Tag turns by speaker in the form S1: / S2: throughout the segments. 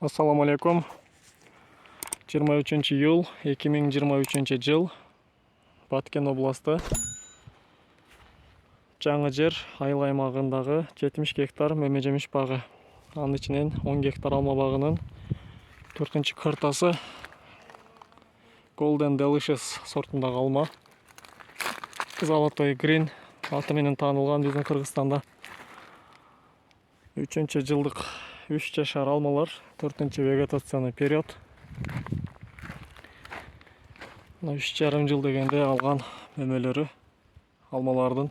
S1: Assalamu alaikum. 23 iyul 2023 жыл. Баткен областы. Жаңы жер айыл аймагындагы 70 гектар мөмө жемиш багы. Анын ичинен 10 гектар алма багынын 4-нчы картасы Golden Delicious сортундагы алма. Золотой Green аты менен таанылган биздин Кыргызстанда. 3-нчы жылдык 3 жашар алмалар, 4-нчы вегетационный период. 3,5 жыл дегенде алган мөмөлөрү алмалардын.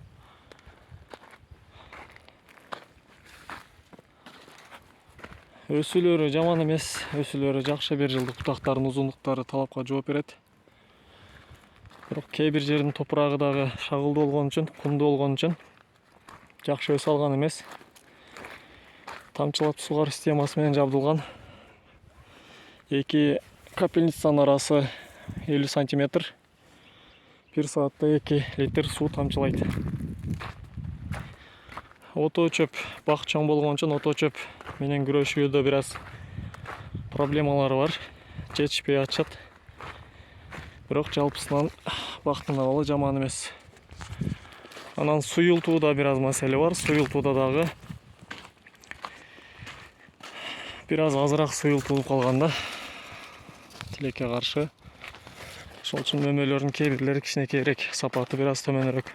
S1: Өсүүлөрү жаман эмес, өсүүлөрү жакшы, 1 жылдык бутактардын узундуктары талапка жооп берет. Бирок кээ бир жердин топурагы дагы шагылдуу болгон үчүн, кумдуу болгон үчүн жакшы өсө алган эмес. Тамчылап сугар системасы менен жабдылган. 2 капельницанын арасы 50 сантиметр. 1 саатта 2 литр суу тамчылайт. Ото чөп бак чоң болгон үчүн ото чөп менен күрөшүүдө бир аз проблемалары бар. Жетишпей атышат. Бирок жалпысынан бактын абалы жаман эмес. Анан суюлтууда бир аз маселе бар. Суюлтууда дагы бир аз азыраак суюлтулуп калганда тилекке каршы. Ошол үчүн мөмөлөрдүн кээ бирлери кичинекейирээк, сапаты бир аз төмөнүрөөк.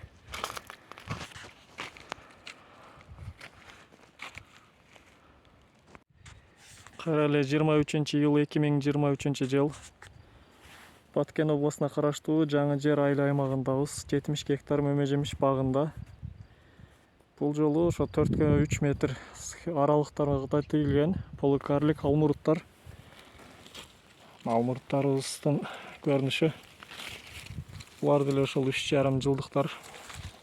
S1: Кара эле 23 iyul 2023 жыл. Баткен областына караштуу жаңы жер айыл аймагындабыз. 70 гектар мөмө жемиш багында. Бул жолу ошо 4-3 метр аралыктарга тигилген полукарлик алмуруттар. Алмуруттарыбыздын көрүнүшү. Булар деле ошол 3,5 жылдыктар.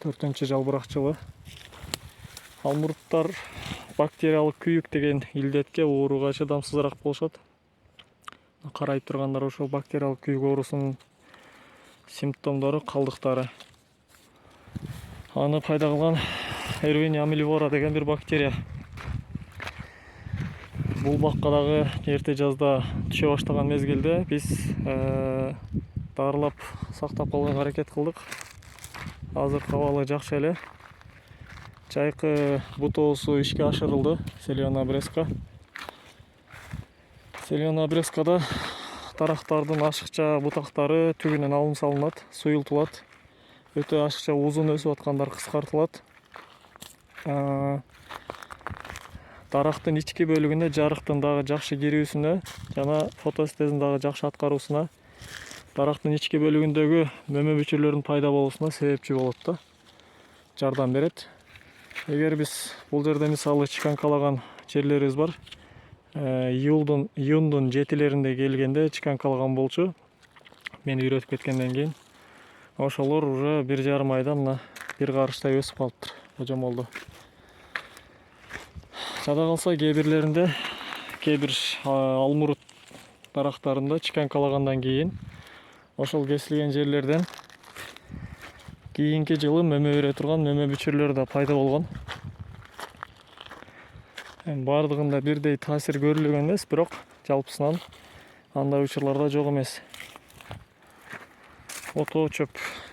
S1: 4-нчы жалбырак жылы. Алмуруттар бактериялык күйүк деген илдетке, ооруга чыдамсызыраак болушат. Карай тургандар ошол бактериялык күйүк оорусунун симптомдору, калдыктары. Аны пайда кылган Erwinia mellifera деген бир бактерия. Бул бакка дагы эрте жазда түшө баштаган мезгилде биз дарылап сактап калганга аракет кылдык. Азыркы абалы жакшы эле. Жайкы бутоосу ишке ашырылды. Селена Бреска. Селена Брескада тарактардын ашыкча бутактары түгүнөн алым салынат, суюлтулат. Өтө ашыкча узун өсүп аткандар кыскартылат. Дарактын ички бөлүгүнө жарыктын дагы жакшы кирүүсүнө жана фотосинтездин дагы жакшы аткаруусуна, дарактын ички бөлүгүндөгү мөмө бүчүрлөрдүн пайда болуусуна себепчи болот да, жардам берет. Эгер биз бул жерде мисалы чыканкалаган жерлерибиз бар, июндун 7-леринде келгенде чыканкалаган болчу, мени үйрөтүп кеткенден кийин ошолор уже 1,5 айда мына бир карыштай өсүп калыптыр, божомолду. Жада калса кээ бирлеринде, кээ бир алмурут дарактарында чыканкалагандан кийин ошол кесилген жерлерден кийинки жылы мөмө бере турган мөмө бүчүрлөр да пайда болгон. Бардыгында бирдей таасир көрүлгөн эмес, бирок жалпысынан андай учурларда жок эмес. Ото чөп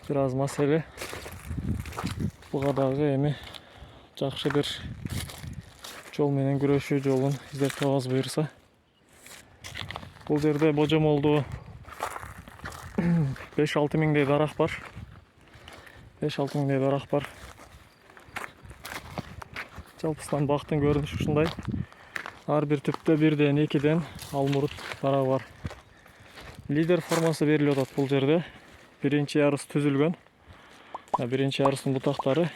S1: бир аз маселе. Буга дагы эми жакшы бир жол менен күрөшүү жолун издеп табабыз буюрса. Бул жерде божомолду 5-6 миңдей дарак бар. 5-6 миңдей дарак бар. Жалпысынан бактын көрүнүшү ушундай. Ар бир түптө 1-2 алмурут дарагы бар. Лидер формасы берилип атат бул жерде. Биринчи ярус түзүлгөн. Биринчи ярустун бутактары,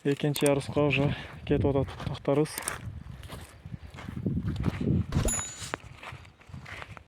S1: экинчи яруска уже кетип атат бутактарыбыз.